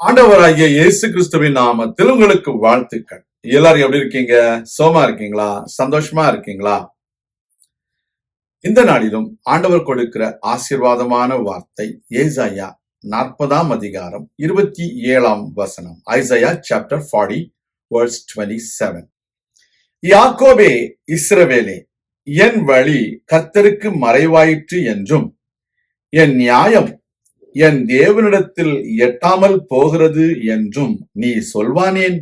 ஆண்டவராகிய இயேசு கிறிஸ்துவின் நாமத்தில் உங்களுக்கு வாழ்த்துக்கள். எல்லாரும் எப்படி இருக்கீங்க? சோமா இருக்கீங்களா? சந்தோஷமா இருக்கீங்களா? இந்த நாளிலும் ஆண்டவர் கொடுக்கிற ஆசீர்வாதமான வார்த்தை ஏசாயா 40ஆம் அதிகாரம் 27ஆம் வசனம். Isaiah chapter 40 verse 27. யாக்கோபே, இஸ்ரவேலே, என் வழி கர்த்தருக்கு மறைவாயிற்று என்றும் என் நியாயம் என் தேவனிடத்தில் எட்டாமல் போகிறது என்றும் நீ சொல்வானேன்?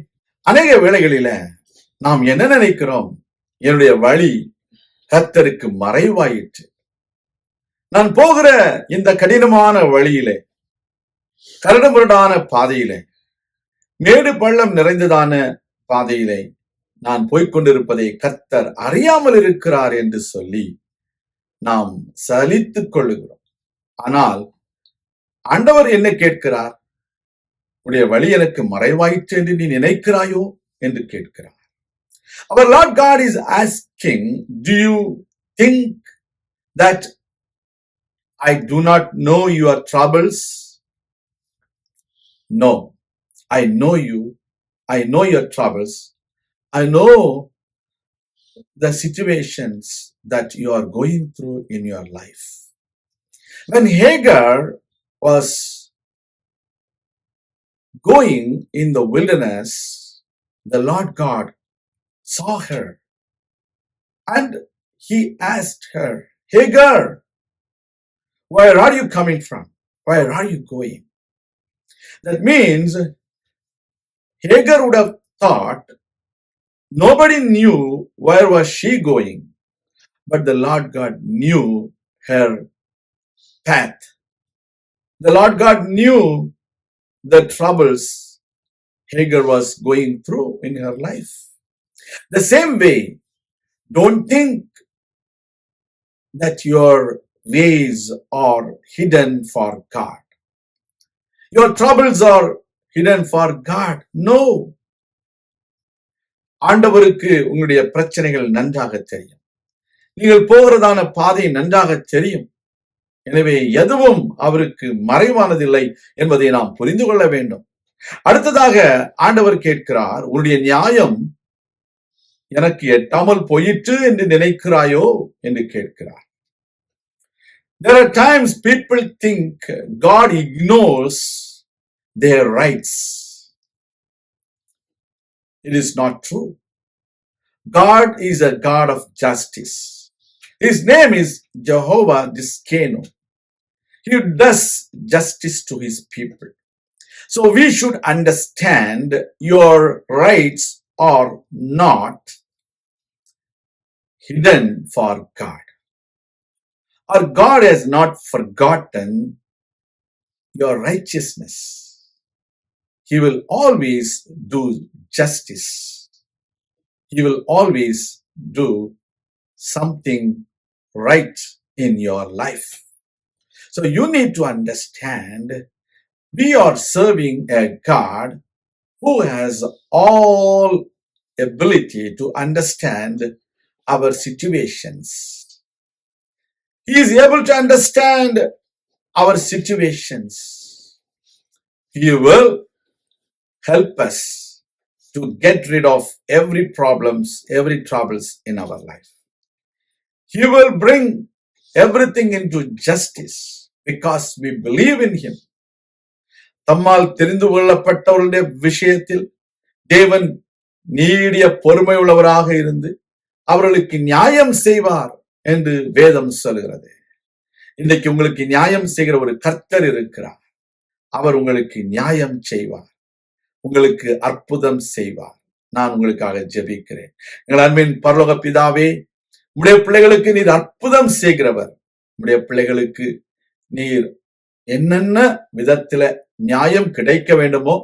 அநேக வேளைகளில நாம் என்ன நினைக்கிறோம்? என்னுடைய வழி கர்த்தருக்கு மறைவாயிற்று. நான் போகிற இந்த கடினமான வழியிலே, கரடுமுரடான பாதையிலே, மேடு பள்ளம் நிறைந்ததான பாதையிலே நான் போய்கொண்டிருப்பதை கர்த்தர் அறியாமல் இருக்கிறார் என்று சொல்லி நாம் சலித்துக் கொள்ளுகிறோம். ஆனால் ஆண்டவர் என்ன கேட்கிறார்? உடைய வழி எனக்கு மறைவாயிற்று என்று நீ நினைக்கிறாயோ என்று கேட்கிறார். Our Lord God is asking, do you think that I do not know your troubles? No, I know you. I know your troubles. I know the situations that you are going through in your life. When Hagar was going in the wilderness, the Lord God saw her and he asked her, Hagar, where are you coming from? Where are you going? That means Hagar would have thought nobody knew where was she going, but the Lord God knew her path. The Lord God knew the troubles Hagar was going through in her life. The same way, don't think that your ways are hidden for God. Your troubles are hidden for God. No. ஆண்டவருக்கு உங்களுடைய பிரச்சனைகள் நன்றாக தெரியும். நீங்கள் போகிறதான பாதை நன்றாக தெரியும். எனவே எதுவும் அவருக்கு மறைவானதில்லை என்பதை நாம் புரிந்து கொள்ள வேண்டும். அடுத்ததாக ஆண்டவர் கேட்கிறார், உன்னுடைய நியாயம் எனக்கு எட்டாமல் போயிற்று என்று நினைக்கிறாயோ என்று கேட்கிறார். There are times people think God ignores their rights. It is not true. God is a God of justice. His name is Jehovah Tsidkenu. He does justice to his people. So we should understand your rights are not hidden for God. Or God has not forgotten your righteousness. He will always do justice. He will always do something right in your life. So you need to understand, we are serving a God who has all ability to understand our situations. He is able to understand our situations. He will help us to get rid of every troubles in our life. He will bring everything into justice because we believe in him. தம்மால் தெரிந்து கொள்ளப்பட்டவர்களுடைய விஷயத்தில் தேவன் நீடிய பொறுமை உள்ளவராக இருந்து அவர்களுக்கு நியாயம் செய்வார் என்று வேதம் சொல்கிறது. இன்றைக்கு உங்களுக்கு நியாயம் செய்கிற ஒரு கர்த்தர் இருக்கிறார். அவர் உங்களுக்கு நியாயம் செய்வார், உங்களுக்கு அற்புதம் செய்வார். நான் உங்களுக்காக ஜெபிக்கிறேன். எங்கள் அன்பின் பரலோக பிதாவே, உம்முடைய பிள்ளைகளுக்கு நீர் அற்புதம் செய்கிறவர். உம்முடைய பிள்ளைகளுக்கு நீர் என்னென்ன விதத்துல நியாயம் கிடைக்க வேண்டுமோ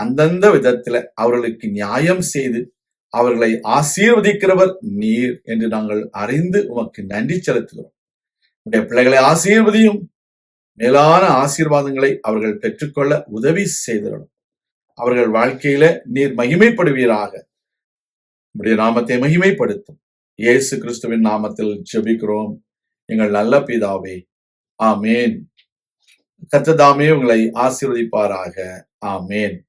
அந்தந்த விதத்துல அவர்களுக்கு நியாயம் செய்து அவர்களை ஆசீர்வதிக்கிறவர் நீர் என்று நாங்கள் அறிந்து உமக்கு நன்றி செலுத்துகிறோம். உடைய பிள்ளைகளை ஆசீர்வதியும், மேலான ஆசீர்வாதங்களை அவர்கள் பெற்றுக்கொள்ள உதவி செய்திடணும். அவர்கள் வாழ்க்கையில நீர் மகிமைப்படுவீராக. உடைய நாமத்தை மகிமைப்படுத்தும். இயேசு கிறிஸ்துவின் நாமத்தில் ஜெபிக்கிறோம் எங்கள் நல்ல பிதாவே. ஆமேன். கர்த்தர் தாமே உங்களை ஆசீர்வதிப்பாராக. ஆமென்.